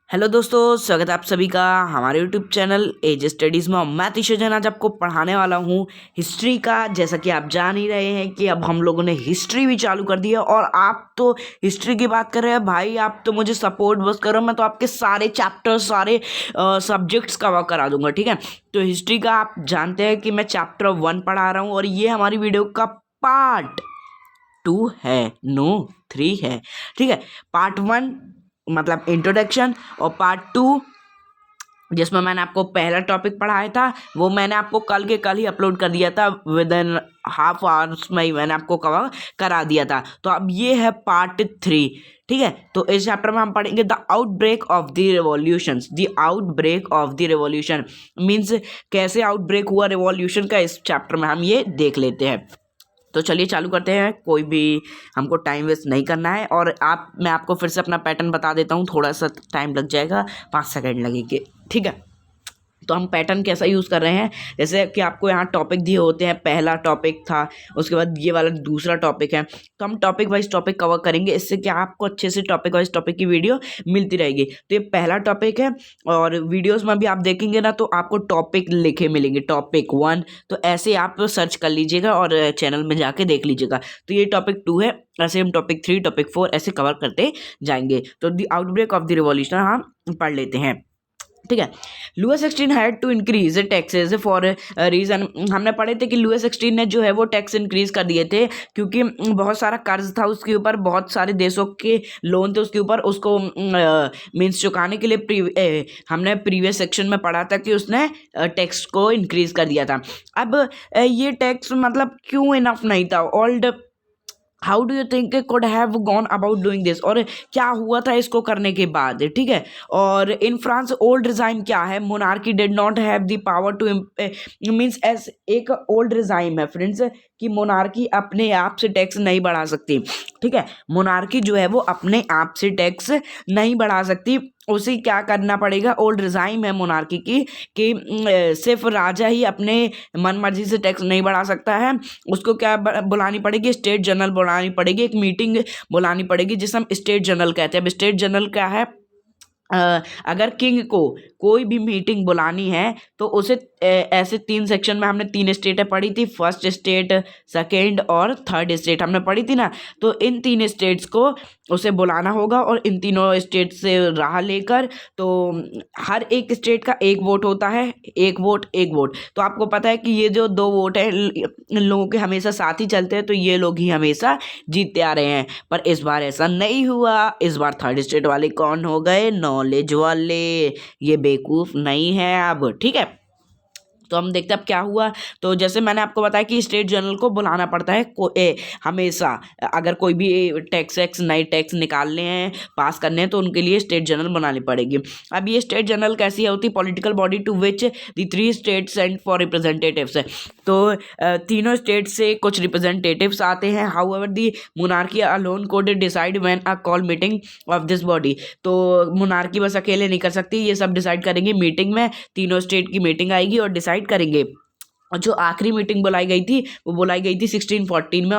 Hello दोस्तों, स्वागत है आप सभी का हमारे यूट्यूब चैनल एज स्टडीज़ में। मैं तिशजन आज आपको पढ़ाने वाला हूँ हिस्ट्री का। जैसा कि आप जान ही रहे हैं कि अब हम लोगों ने हिस्ट्री भी चालू कर दी है और आप तो हिस्ट्री की बात कर रहे हैं भाई, आप तो मुझे सपोर्ट बस करो, मैं तो आपके सारे चैप्टर सारे सब्जेक्ट्स कवर करा दूंगा। ठीक है, तो हिस्ट्री का आप जानते हैं कि मैं चैप्टर 1 पढ़ा रहा हूँ और ये हमारी वीडियो का पार्ट 2 है, नो 3 है। ठीक है, पार्ट 1 मतलब इंट्रोडक्शन और पार्ट 2 जिसमें मैंने आपको पहला टॉपिक पढ़ाया था वो मैंने आपको कल के कल ही अपलोड कर दिया था, विद इन हाफ आवर्स में ही मैंने आपको कवर करा दिया था। तो अब ये है पार्ट 3। ठीक है, तो इस चैप्टर में हम पढ़ेंगे the outbreak of the revolution. The outbreak of the revolution means कैसे आउटब्रेक हुआ रिवॉल्यूशन का, इस चैप्टर में हम ये देख लेते हैं। तो चलिए चालू करते हैं, कोई भी हमको टाइम वेस्ट नहीं करना है। और मैं आपको फिर से अपना पैटर्न बता देता हूँ, थोड़ा सा टाइम लग जाएगा, 5 सेकंड लगेंगे। ठीक है, तो हम पैटर्न कैसा यूज़ कर रहे हैं, जैसे कि आपको यहाँ टॉपिक दिए होते हैं, पहला टॉपिक था, उसके बाद ये वाला दूसरा टॉपिक है। तो हम टॉपिक वाइज टॉपिक कवर करेंगे, इससे कि आपको अच्छे से टॉपिक वाइज टॉपिक की वीडियो मिलती रहेगी। तो ये पहला टॉपिक है और वीडियोस में भी आप देखेंगे ना तो आपको टॉपिक लिखे मिलेंगे, टॉपिक 1। तो ऐसे आप सर्च कर लीजिएगा और चैनल में जाके देख लीजिएगा। तो ये टॉपिक 2 है, ऐसे हम टॉपिक 3 टॉपिक 4 ऐसे कवर करते जाएंगे। तो the outbreak of the revolution हम पढ़ लेते हैं। ठीक है, Louis 16 had to increase taxes for reason. हमने पढ़े थे कि लुईस 16 ने जो है वो टैक्स इंक्रीज कर दिए थे क्योंकि बहुत सारा कर्ज था उसके ऊपर, बहुत सारे देशों के लोन थे उसके ऊपर, उसको मीन्स चुकाने के लिए हमने प्रीवियस सेक्शन में पढ़ा था कि उसने टैक्स को इंक्रीज कर दिया था। अब ये टैक्स मतलब क्यों इनफ नहीं था, old how do you think could have gone about doing this, और क्या हुआ था इसको करने के बाद। ठीक है, और इन फ्रांस ओल्ड रिजाइम क्या है, monarchy did not have the power to means as एक ओल्ड रिजाइम है फ्रेंड्स कि मोनार्की अपने आप से टैक्स नहीं बढ़ा सकती। ठीक है, मोनार्की जो है वो अपने आप से टैक्स नहीं बढ़ा सकती, उसे क्या करना पड़ेगा, ओल्ड रिजाइम है मोनार्की की कि सिर्फ राजा ही अपने मन मर्जी से टैक्स नहीं बढ़ा सकता है, उसको क्या बुलानी पड़ेगी, स्टेट जनरल बुलानी पड़ेगी, एक मीटिंग बुलानी पड़ेगी जिसे हम स्टेट जनरल कहते हैं। अब स्टेट जनरल क्या है, अगर किंग को कोई भी मीटिंग बुलानी है तो उसे ऐसे 3 सेक्शन में हमने 3 स्टेटें पढ़ी थी, फर्स्ट स्टेट, सेकेंड और थर्ड स्टेट हमने पढ़ी थी ना। तो इन 3 स्टेट्स को उसे बुलाना होगा और इन तीनों स्टेट से राह लेकर, तो हर एक स्टेट का एक वोट होता है, एक वोट। तो आपको पता है कि ये जो 2 वोट हैं इन लोगों के हमेशा साथ ही चलते हैं, तो ये लोग ही हमेशा जीतते आ रहे हैं। पर इस बार ऐसा नहीं हुआ, इस बार थर्ड स्टेट वाले कौन हो गए, नॉलेज वाले, ये बेवकूफ़ नहीं है अब। ठीक है, तो हम देखते हैं अब क्या हुआ। तो जैसे मैंने आपको बताया कि स्टेट जनरल को बुलाना पड़ता है हमेशा, अगर कोई भी टैक्स नए टैक्स निकालने हैं, पास करने हैं, तो उनके लिए स्टेट जनरल बनानी पड़ेगी। अब ये स्टेट जनरल कैसी होती है, political body to which the 3 state send for representatives. तो तीनों स्टेट से कुछ रिप्रेजेंटेटिव्स आते हैं। However the monarchy alone could decide when a call meeting of this body. तो मोनार्की बस अकेले नहीं कर सकती, ये सब डिसाइड करेंगे मीटिंग में, तीनों स्टेट की मीटिंग आएगी और डिसाइड करेंगे। और जो आखिरी मीटिंग बुलाई गई थी वो बुलाई गई थी 1614 में,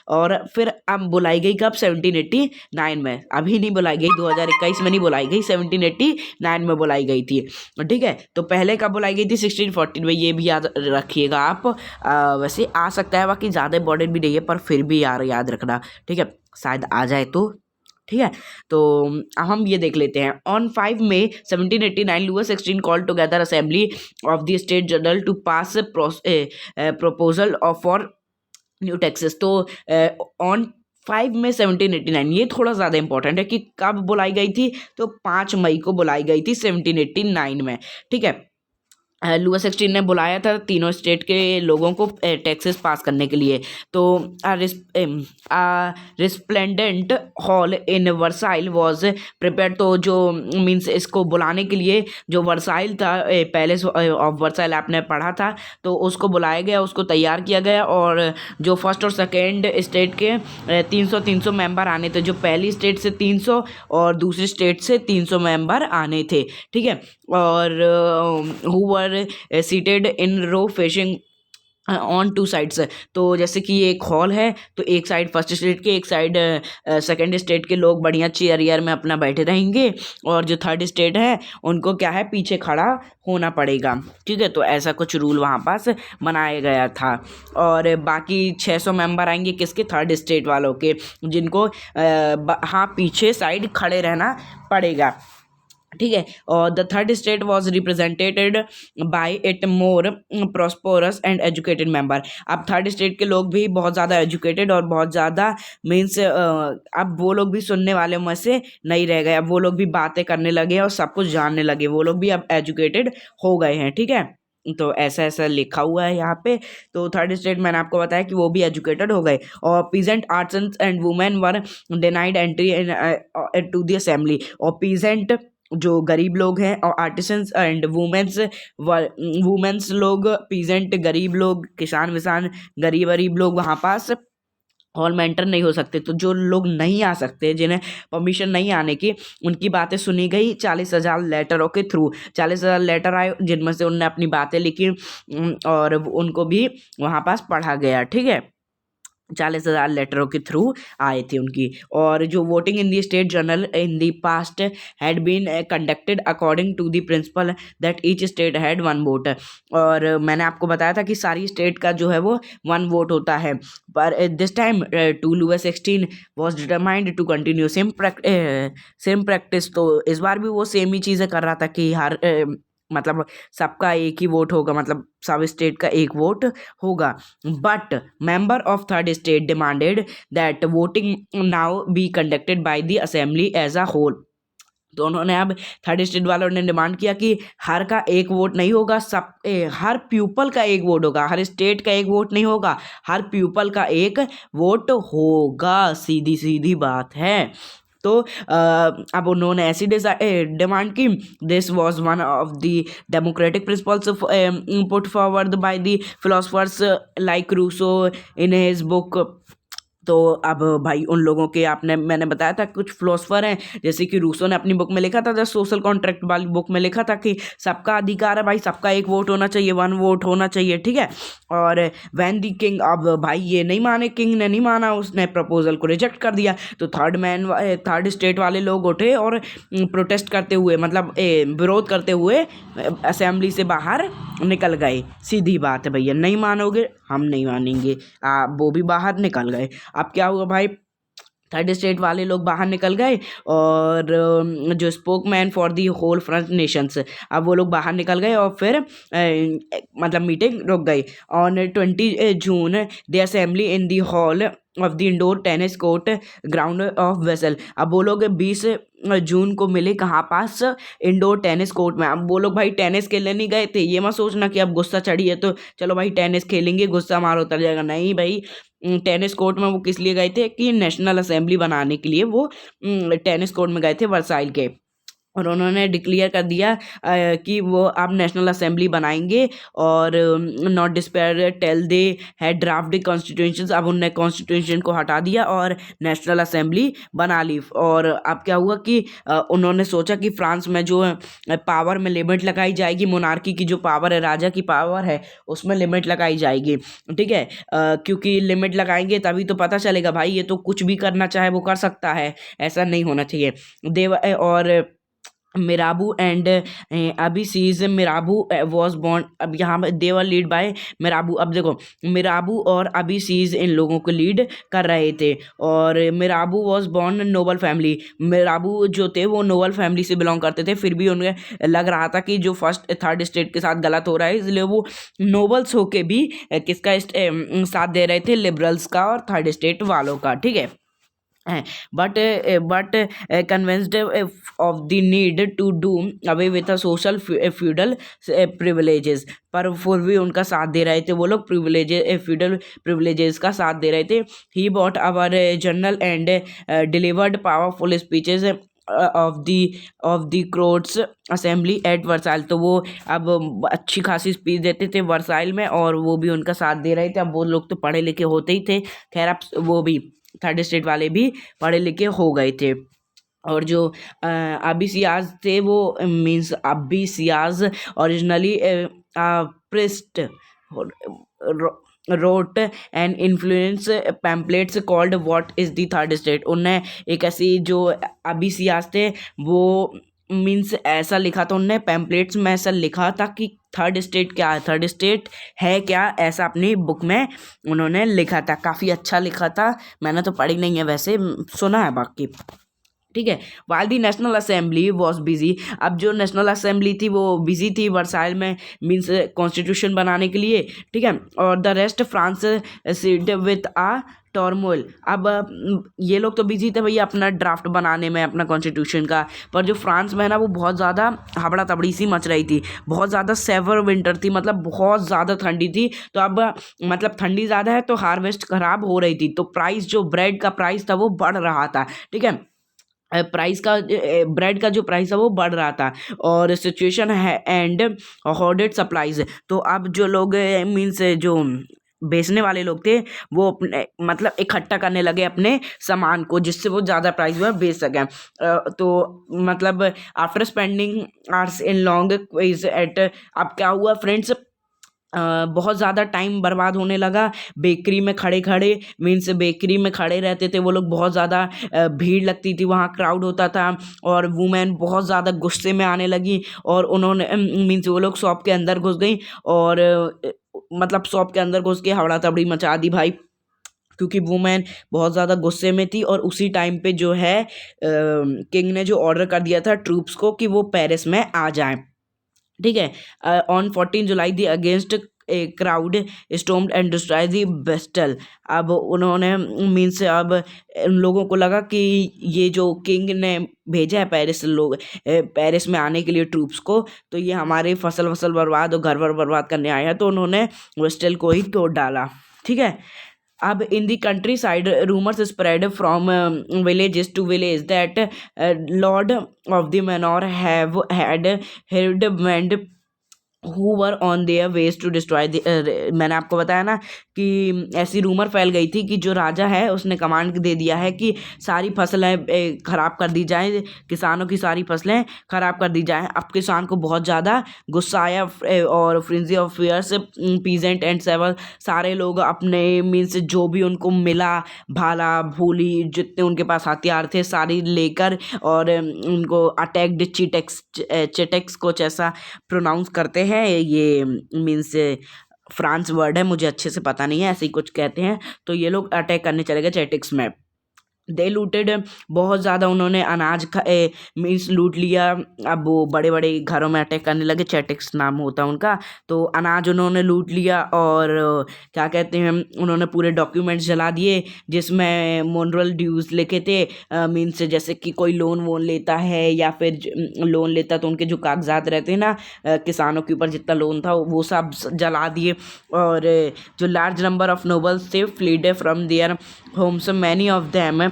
और फिर अब बुलाई गई कब, 1789 में। अभी नहीं बुलाई गई, 2021 में नहीं बुलाई गई, 1789 में बुलाई गई थी। ठीक है, तो पहले कब बुलाई गई थी, 1614 में, ये भी याद रखिएगा आप। वैसे आ सकता है, बाकी ज़्यादा इंपॉर्टेंट भी नहीं है, पर फिर भी याद रखना। ठीक है, शायद आ जाए तो। ठीक है, तो अब हम ये देख लेते हैं। On 5 May 1789 Louis 16 call together assembly of the state general to pass proposal of for new taxes. तो ऑन 5 मई 1789, ये थोड़ा ज़्यादा इंपॉर्टेंट है कि कब बुलाई गई थी, तो 5 मई को बुलाई गई थी 1789 में। ठीक है, लुईस 16 ने बुलाया था तीनों स्टेट के लोगों को टैक्सेस पास करने के लिए। तो resplendent hall in Versailles was prepare. तो जो मीन्स इसको बुलाने के लिए जो वर्साइल था, पैलेस ऑफ वर्साइल आपने पढ़ा था, तो उसको बुलाया गया, उसको तैयार किया गया। और जो फर्स्ट और सेकेंड स्टेट के 300 मेंबर आने थे, जो पहली स्टेट से 300 और दूसरी स्टेट से 300 मेंबर आने थे। ठीक है, और who were seated in row facing on two sides. तो जैसे कि ये एक हॉल है, तो एक साइड फर्स्ट स्टेट के, एक साइड सेकंड स्टेट के लोग बढ़िया चेयर में अपना बैठे रहेंगे, और जो थर्ड स्टेट है उनको क्या है, पीछे खड़ा होना पड़ेगा। ठीक है, तो ऐसा कुछ रूल वहाँ पास बनाया गया था। और बाकी 600 मेंबर आएंगे किसके, थर्ड स्टेट वालों के, जिनको हाँ पीछे साइड खड़े रहना पड़ेगा। ठीक है, और the third state was represented by it more prosperous and educated member. अब थर्ड स्टेट के लोग भी बहुत ज़्यादा एजुकेटेड और बहुत ज़्यादा मीन्स अब वो लोग भी सुनने वाले में से नहीं रह गए, अब वो लोग भी बातें करने लगे और सब कुछ जानने लगे, वो लोग भी अब एजुकेटेड हो गए हैं। ठीक है, तो ऐसा ऐसा लिखा हुआ है यहाँ पे। तो थर्ड स्टेट मैंने आपको बताया कि वो भी एजुकेटेड हो गए। और peasant artisans and women were denied entry to the assembly. और पीजेंट जो गरीब लोग हैं, और आर्टिसंस एंड वुमेन्स लोग, पीजेंट गरीब लोग, किसान विसान गरीब गरीब लोग वहाँ पास हॉल में एंटर नहीं हो सकते। तो जो लोग नहीं आ सकते, जिन्हें परमिशन नहीं आने की, उनकी बातें सुनी गई 40,000 लेटरों के थ्रू। 40,000 लेटर आए जिनमें से उनने अपनी बातें लिखी, और उनको भी वहाँ पास पढ़ा गया। ठीक है, 40,000 लेटरों के थ्रू आए थे उनकी। और जो voting in the state general in the past had been conducted according to the principle that each state had one vote. और मैंने आपको बताया था कि सारी स्टेट का जो है वो वन वोट होता है, पर this time to Louis 16 was determined to continue same practice. तो इस बार भी वो सेम ही चीज़ें कर रहा था कि हर मतलब सबका एक ही वोट होगा, मतलब सब स्टेट का एक वोट होगा। But member of third state demanded that voting now be conducted by the assembly as a whole. तो उन्होंने अब थर्ड स्टेट वालों ने डिमांड किया कि हर का एक वोट नहीं होगा, हर प्यूपल का एक वोट होगा, हर स्टेट का एक वोट नहीं होगा, हर प्यूपल का एक वोट होगा। सीधी सीधी बात है। तो अब उन्होंने ऐसी डिमांड की। This was one of the democratic principles put forward by the philosophers like Rousseau in his book. तो अब भाई उन लोगों के आपने मैंने बताया था कुछ फिलोसफर हैं, जैसे कि रूसो ने अपनी बुक में लिखा था, द सोशल कॉन्ट्रैक्ट वाली बुक में लिखा था कि सबका अधिकार है भाई, सबका एक वोट होना चाहिए, वन वोट होना चाहिए। ठीक है, और वैन दी किंग, अब भाई ये नहीं माने, किंग ने नहीं माना, उसने प्रपोजल को रिजेक्ट कर दिया। तो थर्ड स्टेट वाले लोग उठे और प्रोटेस्ट करते हुए, मतलब विरोध करते हुए असेंबली से बाहर निकल गए। सीधी बात है भैया, नहीं मानोगे हम नहीं मानेंगे। वो भी बाहर निकल गए। अब क्या हुआ भाई, थर्ड स्टेट वाले लोग बाहर निकल गए, और जो spokesman for the whole front nations, अब वो लोग बाहर निकल गए, और फिर मतलब मीटिंग रुक गई। On 20 June the assembly in the hall of the indoor tennis court ground of vessel. अब वो लोग 20 जून को मिले कहाँ पास, इंडोर टेनिस कोर्ट में। अब वो लोग भाई टेनिस खेलने नहीं गए थे, ये मत सोचना कि अब गुस्सा चढ़ी है तो चलो भाई टेनिस खेलेंगे, गुस्सा मारो उतर जाएगा, नहीं भाई। टेनिस कोर्ट में वो किस लिए गए थे कि नेशनल असेंबली बनाने के लिए वो टेनिस कोर्ट में गए थे वर्साइल के। और उन्होंने डिक्लेयर कर दिया कि वो अब नेशनल असेंबली बनाएंगे, और not disperse till they had draft constitution. अब उनने कॉन्स्टिट्यूशन को हटा दिया और नेशनल असेंबली बना ली। और अब क्या हुआ कि उन्होंने सोचा कि फ्रांस में जो पावर में लिमिट लगाई जाएगी, मोनार्की की जो पावर है, राजा की पावर है, उसमें लिमिट लगाई जाएगी। ठीक है, क्योंकि लिमिट लगाएंगे तभी तो पता चलेगा भाई, ये तो कुछ भी करना चाहे वो कर सकता है, ऐसा नहीं होना चाहिए। देव और मिराबू एंड अबिसीज, मिराबू वॉज बॉर्न, अब यहाँ पे देवर लीड बाय मिराबू। अब देखो मिराबू और अबिसीज इन लोगों को लीड कर रहे थे। और मिराबू वॉज बॉर्न नोबल फैमिली, मिराबू जो थे वो नोबल फैमिली से बिलोंग करते थे, फिर भी उन्हें लग रहा था कि जो फर्स्ट थर्ड स्टेट के साथ गलत हो रहा है, इसलिए वो नोबल्स होके भी किसका साथ दे रहे थे, लिबरल्स का और थर्ड स्टेट वालों का। ठीक है, but convinced of the need to do away with the social feudal privileges। पर फिर भी उनका साथ दे रहे थे वो लोग, फ्यूडल प्रिविलेजेस का साथ दे रहे थे। He brought out a journal and delivered powerful speeches of the crowds assembly at Versailles. तो वो अब अच्छी खासी स्पीच देते थे वर्साइल में, और वो भी उनका साथ दे रहे थे। अब वो लोग तो पढ़े लिखे होते ही थे, खैर अब वो भी थर्ड स्टेट वाले भी पढ़े लिखे हो गए थे। और जो अबिसियाज थे वो means abbesses originally priest wrote an influence pamphlets called what is the third state। उनने एक ऐसी जो अभी सियास थे वो मीन्स ऐसा लिखा था, उनने पैम्पलेट्स में ऐसा लिखा था कि थर्ड स्टेट क्या है, थर्ड स्टेट है क्या, ऐसा अपनी बुक में उन्होंने लिखा था। काफ़ी अच्छा लिखा था, मैंने तो पढ़ी नहीं है वैसे, सुना है बाकी। ठीक है। While the national assembly was busy, अब जो नेशनल असेंबली थी वो बिजी थी वर्साइल में मीन्स कॉन्स्टिट्यूशन बनाने के लिए। ठीक है। और the rest France seethed with a turmoil, अब ये लोग तो बिजी थे भैया अपना ड्राफ्ट बनाने में अपना कॉन्स्टिट्यूशन का, पर जो फ्रांस में है ना वो बहुत ज़्यादा हबड़ा तबड़ी सी मच रही थी, बहुत ज़्यादा सेवर विंटर थी, मतलब बहुत ज़्यादा ठंडी थी। तो अब मतलब ठंडी ज़्यादा है तो हार्वेस्ट खराब हो रही थी, तो प्राइस जो ब्रेड का प्राइस था वो बढ़ रहा था। ठीक है। प्राइस का ब्रेड का जो प्राइस है वो बढ़ रहा था और सिचुएशन है एंड होर्डेड सप्लाईज। तो अब जो लोग मीन्स जो बेचने वाले लोग थे वो अपने मतलब इकट्ठा करने लगे अपने सामान को, जिससे वो ज़्यादा प्राइस में बेच सकें। तो मतलब after spending hours in long queues at, अब क्या हुआ फ्रेंड्स, बहुत ज़्यादा टाइम बर्बाद होने लगा बेकरी में खड़े खड़े, मीन्स बेकरी में खड़े रहते थे वो लोग, बहुत ज़्यादा भीड़ लगती थी वहाँ, क्राउड होता था और वुमेन बहुत ज़्यादा गुस्से में आने लगी और उन्होंने मीन्स वो लोग शॉप के अंदर घुस गई और मतलब शॉप के अंदर घुस के हवड़ा तबड़ी मचा दी भाई, क्योंकि वुमेन बहुत ज़्यादा गुस्से में थी। और उसी टाइम पे जो है किंग ने जो ऑर्डर कर दिया था ट्रूप्स को कि वो पेरिस में आ जाएं। ठीक है। On 14 July the against a crowd stormed and destroy the Bastille, अब उन्होंने मीन्स अब उन लोगों को लगा कि ये जो किंग ने भेजा है पेरिस लोग पेरिस में आने के लिए ट्रूप्स को, तो ये हमारे फसल बर्बाद और घर वर बर्बाद करने आए हैं, तो उन्होंने वेस्टल को ही तोड़ डाला। ठीक है। अब in the countryside rumours spread from villages to village that lord of the manor have had head band who were on their ways to destroy the, मैंने आपको बताया ना कि ऐसी रूमर फैल गई थी कि जो राजा है उसने कमांड दे दिया है कि सारी फसलें ख़राब कर दी जाएं, किसानों की सारी फसलें ख़राब कर दी जाएं। अब किसान को बहुत ज़्यादा गुस्सा आया और frenzy of fierce peasant and several, सारे लोग अपने मीन्स जो भी उनको मिला भाला भूली जितने उनके पास हथियार थे सारी लेकर और उनको अटैक्ड चिटेक्स कुछ ऐसा प्रोनाउंस करते हैं ये मीन्स फ्रांस वर्ड है, मुझे अच्छे से पता नहीं है, ऐसे ही कुछ कहते हैं। तो ये लोग अटैक करने चले गए चेटिक्स में। दे लूटेड, बहुत ज़्यादा उन्होंने अनाज मीन्स लूट लिया। अब वो बड़े बड़े घरों में अटैक करने लगे, चेटिक्स नाम होता उनका, तो अनाज उन्होंने लूट लिया और क्या कहते हैं उन्होंने पूरे डॉक्यूमेंट्स जला दिए जिसमें मोनरल ड्यूज लिखे थे, मीन्स जैसे कि कोई लोन वोन लेता है या फिर लोन लेता तो उनके जो कागजात रहते हैं ना किसानों के ऊपर जितना लोन था वो सब जला दिए। और जो लार्ज नंबर ऑफ नोबल्स थे fled from their homes, many of them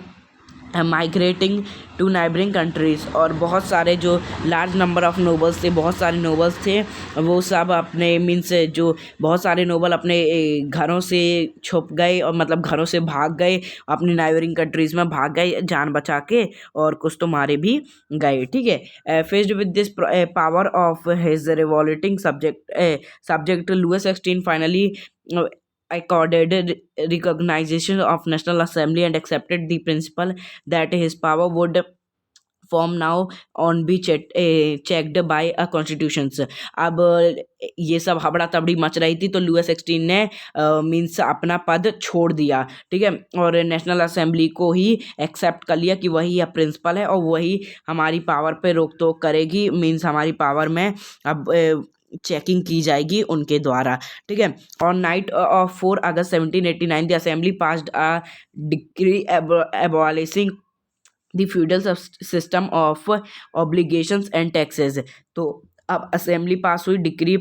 migrating to neighbouring countries, और बहुत सारे जो लार्ज नंबर ऑफ नोबल्स थे, बहुत सारे नोबल्स थे वो सब अपने मीन्स जो बहुत सारे नोबल अपने घरों से छुप गए और मतलब घरों से भाग गए, अपनी नाइबरिंग कंट्रीज़ में भाग गए जान बचा के, और कुछ तो मारे भी गए। ठीक है। Faced with this power of his revolting subject Louis 16 finally accorded recognition of National Assembly and accepted the principle that his power would form now on be checked by a constitutions। अब ये सब हबड़ा तबड़ी much रही थी तो Louis 16 ने means अपना पद छोड़ दिया। ठीक है। और नेशनल असेंबली को ही एक्सेप्ट कर लिया कि वही प्रिंसिपल है और वही हमारी पावर पे रोक टोक करेगी, मीन्स हमारी पावर में अब चेकिंग की जाएगी उनके द्वारा। ठीक है। On night of 4 August 1789 the assembly passed a decree abolishing the feudal system of obligations and taxes. तो अब असेंबली पास हुई डिक्री,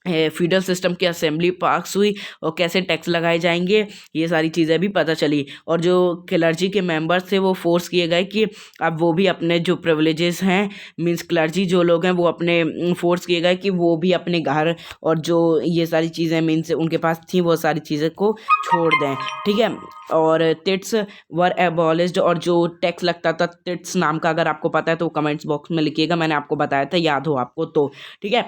फ्यूडल सिस्टम की असेंबली पास हुई और कैसे टैक्स लगाए जाएंगे ये सारी चीज़ें भी पता चली। और जो क्लर्जी के मेंबर्स थे वो फोर्स किए गए कि अब वो भी अपने जो प्रिविलेजेस हैं मींस क्लर्जी जो लोग हैं वो अपने फोर्स किए गए कि वो भी अपने घर और जो ये सारी चीज़ें मीन्स उनके पास थी वो सारी चीज़ें को छोड़ दें। ठीक है। और टिट्स वर एबॉलिश्ड, और जो टैक्स लगता था टिट्स नाम का, अगर आपको पता है तो कमेंट्स बॉक्स में लिखिएगा, मैंने आपको बताया था याद हो आपको तो। ठीक है।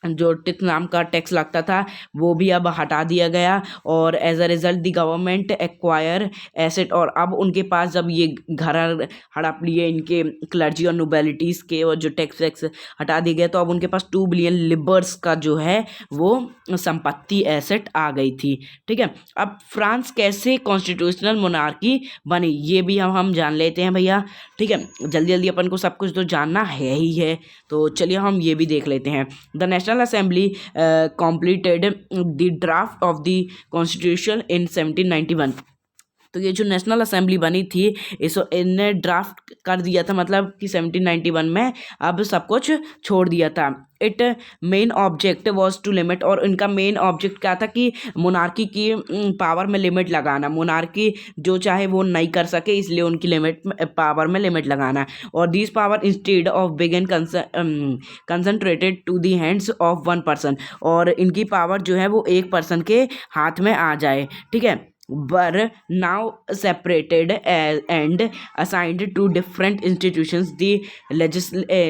जो टिथ नाम का टैक्स लगता था वो भी अब हटा दिया गया। और as a result the government acquire asset, और अब उनके पास जब ये घर हड़प लिए इनके क्लर्जी और नोबेलिटीज़ के, और जो टैक्स वैक्स हटा दिए गए, तो अब उनके पास 2 बिलियन लिबर्स का जो है वो संपत्ति एसेट आ गई थी। ठीक है, अब फ्रांस कैसे कॉन्स्टिट्यूशनल मोनार्की बनी ये भी हम जान लेते हैं भैया। ठीक है, जल्दी जल्दी अपन को सब कुछ तो जानना है ही है, तो चलिए हम ये भी देख लेते हैं। The national assembly completed the draft of the constitution in 1791। तो ये जो नेशनल असेंबली बनी थी इसको इनने ड्राफ्ट कर दिया था, मतलब कि 1791 में अब सब कुछ छोड़ दिया था। Its main object was to limit, और इनका मेन ऑब्जेक्ट क्या था कि मोनार्की की पावर में लिमिट लगाना। मोनार्की जो चाहे वो नहीं कर सके, इसलिए उनकी लिमिट पावर में लिमिट लगाना। और दिस पावर इंस्टेड ऑफ बिगिन concentrated to the hands of one person, और इनकी पावर जो है वो एक पर्सन के हाथ में आ जाए। ठीक है, were now separated and assigned to different institutions, the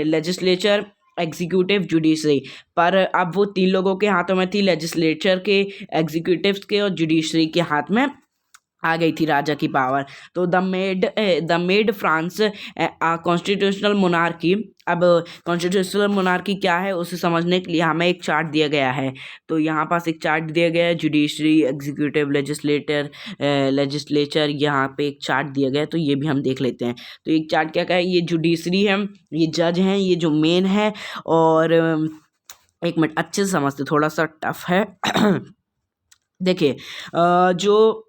legislature, executive, judiciary. पर अब वो 3 लोगों के हाथों में थी, लेजिस्लेचर के, एग्जीक्यूटिव्स के और जुडिशरी के हाथ में आ गई थी राजा की पावर। तो the made France constitutional monarchy. अब कॉन्स्टिट्यूशनल मोनार्की क्या है उसे समझने के लिए हमें एक चार्ट दिया गया है। तो यहाँ पास एक चार्ट दिया गया है, जुडिशरी, एग्जीक्यूटिव, लेजिस्लेचर, यहाँ पे एक चार्ट दिया गया है, तो ये भी हम देख लेते हैं। तो एक चार्ट क्या है, ये जुडिशरी है, ये जज हैं, ये जो मेन है। और एक मिनट अच्छे से समझते, थोड़ा सा टफ है। देखिए, जो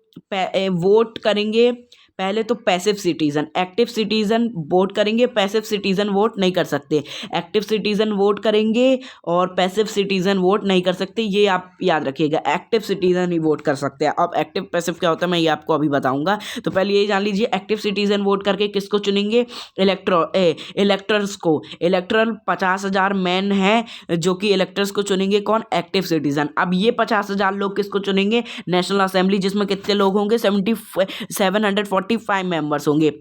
वोट करेंगे पहले तो passive citizen, active citizen vote करेंगे, पैसिव सिटीजन वोट नहीं कर सकते। एक्टिव सिटीजन वोट करेंगे और पैसिव सिटीजन वोट नहीं कर सकते, ये आप याद रखिएगा। एक्टिव सिटीजन ही वोट कर सकते हैं। अब एक्टिव पैसिव क्या होता है मैं ये आपको अभी बताऊंगा। तो पहले ये जान लीजिए, एक्टिव सिटीजन वोट करके किसको चुनेंगे, इलेक्टर्स को। इलेक्टरल 50,000 मैन है जो कि इलेक्टर्स को चुनेंगे, कौन, एक्टिव सिटीजन। अब ये 50,000 लोग किसको चुनेंगे, नेशनल असेंबली, जिसमें कितने लोग होंगे, 745 मेंबर्स होंगे।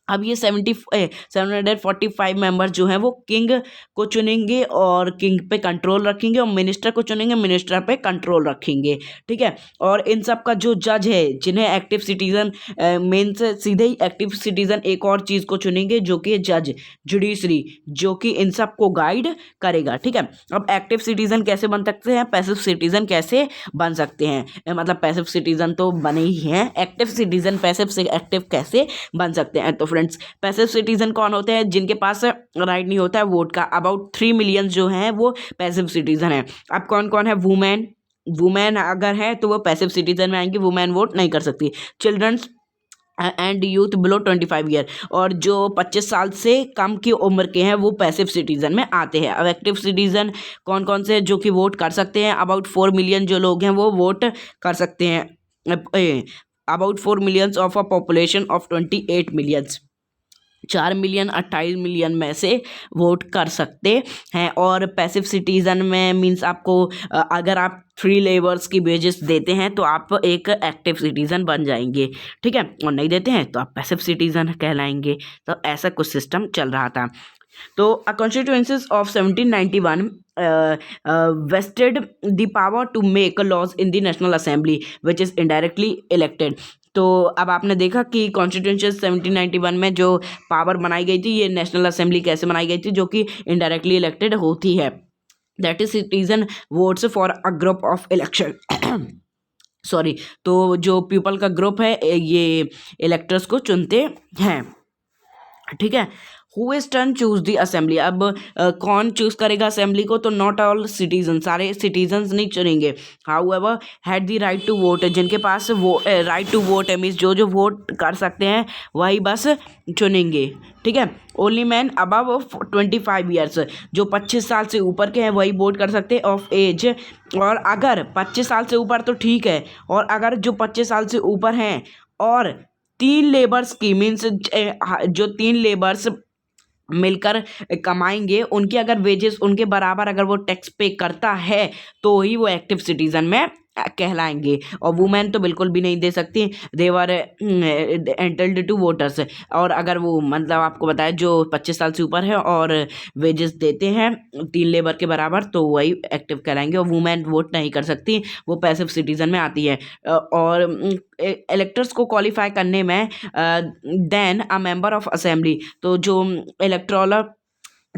अब ये 745 मेंबर्स जो हैं वो किंग को चुनेंगे और किंग पे कंट्रोल रखेंगे, और मिनिस्टर को चुनेंगे, मिनिस्टर पे कंट्रोल रखेंगे। ठीक है, और इन सब का जो जज है, जिन्हें एक्टिव सिटीजन, मेन से सीधे ही एक्टिव सिटीजन एक और चीज़ को चुनेंगे जो कि जज, जुडिशरी, जो कि इन सब को गाइड करेगा। ठीक है, अब एक्टिव सिटीजन कैसे बन सकते हैं, पैसिव सिटीजन कैसे बन सकते हैं, मतलब पैसिव सिटीजन तो बने ही हैं, एक्टिव सिटीजन पैसिव से एक्टिव कैसे बन सकते हैं। तो फ्रेंड्स, पैसिव सिटीजन कौन होते हैं, जिनके पास राइट नहीं होता है वोट का। अबाउट 3 मिलियन जो हैं वो पैसिव सिटीजन हैं। अब कौन कौन है, वुमेन अगर है तो वो पैसिव सिटीजन में आएंगे, वुमेन वोट नहीं कर सकती। Children's and youth below 25 year, और जो 25 साल से कम की उम्र के हैं वो पैसिव सिटीजन में आते हैं। अब एक्टिव सिटीजन कौन कौन से जो कि वोट कर सकते हैं, अबाउट 4 मिलियन जो लोग हैं वो वोट कर सकते हैं। About 4 millions of a population of 28 millions, 4 million 28 million में से वोट कर सकते हैं। और पैसिव सिटीज़न में मींस आपको अगर आप 3 लेबर्स की वेजेस देते हैं तो आप एक एक्टिव सिटीज़न बन जाएंगे। ठीक है, और नहीं देते हैं तो आप पैसिव सिटीज़न कहलाएंगे। तो ऐसा कुछ सिस्टम चल रहा था। तो constituencies of 1791 vested the power to make laws in the National Assembly which is indirectly elected। तो अब आपने देखा कि कॉन्स्टिट्यूशन 1791 में जो पावर बनाई गई थी, ये नेशनल असेंबली कैसे बनाई गई थी, जो कि इनडायरेक्टली इलेक्टेड होती है। That is citizen votes for a group of election. Sorry, तो जो पीपल का ग्रुप है ये इलेक्टर्स को चुनते हैं। ठीक है, who is turn choose the assembly. अब कौन चूज करेगा असेंबली को, तो नॉट ऑल सिटीजन, सारे सिटीजन्स नहीं चुनेंगे। However had the right to vote, जिनके पास वो राइट टू वोट है, मीन्स जो वोट कर सकते हैं वही बस चुनेंगे। ठीक है, ओनली मैन अबव 25 ईयर्स, जो 25 साल से ऊपर के हैं वही वोट कर सकते हैं, ऑफ एज। और अगर 25 साल से ऊपर तो ठीक है, और अगर जो 25 साल से ऊपर हैं और 3 लेबर्स की, मीन्स जो 3 लेबर्स मिलकर कमाएंगे, उनकी अगर वेजेस उनके बराबर अगर वो टैक्स पे करता है तो ही वो एक्टिव सिटीजन में कहलाएंगे, और वुमेन तो बिल्कुल भी नहीं दे सकती। दे वर एंटल्ड टू वोटर्स। और अगर वो मतलब आपको बताया जो 25 साल से ऊपर है और वेजेस देते हैं 3 लेबर के बराबर, तो वही एक्टिव कहलाएंगे। और वुमेन वोट नहीं कर सकती, वो पैसिव सिटीजन में आती है। और इलेक्टर्स को क्वालिफाई करने में then a member of assembly, तो जो electoral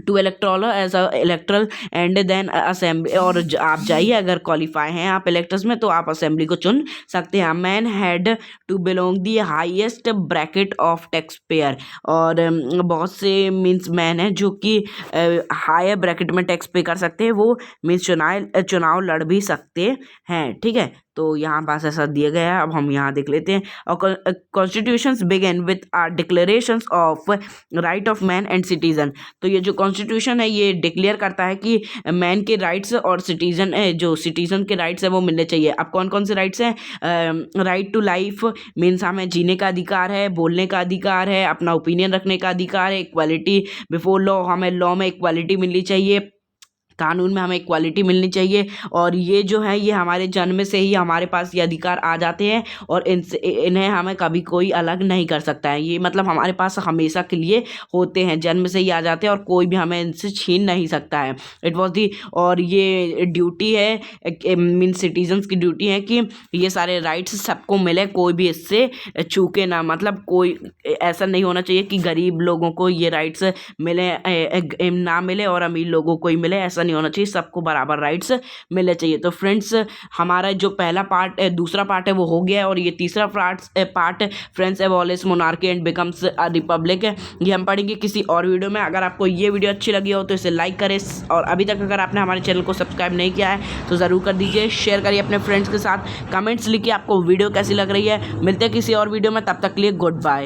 to electoral as a electoral and then assembly, और आप जाइए अगर क्वालिफाई हैं आप इलेक्टर्स में तो आप असेंबली को चुन सकते हैं। Man had to belong the highest bracket of tax payer, और बहुत से मीन्स मैन है जो कि हायर ब्रैकेट में टैक्स पे कर सकते हैं, वो मीन्स चुनाव लड़ भी सकते हैं। ठीक है, तो यहाँ पास ऐसा दिया गया है। अब हम यहाँ देख लेते हैं। और constitutions begin with are declarations of right of man and citizen. तो ये जो कॉन्स्टिट्यूशन है ये डिक्लेयर करता है कि मैन के राइट्स और सिटीजन जो सिटीजन के राइट्स है वो मिलने चाहिए। अब कौन कौन से राइट्स हैं? राइट टू लाइफ मीन्स हमें जीने का अधिकार है, बोलने का अधिकार है, अपना ओपिनियन रखने का अधिकार है। इक्वालिटी बिफोर लॉ, हमें लॉ में इक्वालिटी मिलनी चाहिए, कानून में हमें इक्वालिटी मिलनी चाहिए। और ये जो है ये हमारे जन्म से ही हमारे पास ये अधिकार आ जाते हैं, और इन्हें हमें कभी कोई अलग नहीं कर सकता है। ये मतलब हमारे पास हमेशा के लिए होते हैं, जन्म से ही आ जाते हैं और कोई भी हमें इनसे छीन नहीं सकता है। इट वॉज दी, और ये ड्यूटी है मीन सिटीजन्स की ड्यूटी है कि ये सारे राइट्स सबको मिले, कोई भी इससे चूके ना। मतलब कोई ऐसा नहीं होना चाहिए कि गरीब लोगों को ये राइट्स मिले ना मिले और अमीर लोगों को ही मिले, ऐसा नहीं होना चाहिए। सबको बराबर राइट्स मिलने चाहिए। तो फ्रेंड्स हमारा जो पहला पार्ट है, दूसरा पार्ट है वो हो गया है, और ये तीसरा part friends abolish monarchy and becomes a republic है, ये हम पढ़ेंगे किसी और वीडियो में। अगर आपको ये वीडियो अच्छी लगी हो तो इसे लाइक करें, और अभी तक अगर आपने हमारे चैनल को सब्सक्राइब नहीं किया है तो ज़रूर कर दीजिए। शेयर करिए अपने फ्रेंड्स के साथ, कमेंट्स लिखिए आपको वीडियो कैसी लग रही है। मिलते हैं किसी और वीडियो में, तब तक के लिए गुड बाय।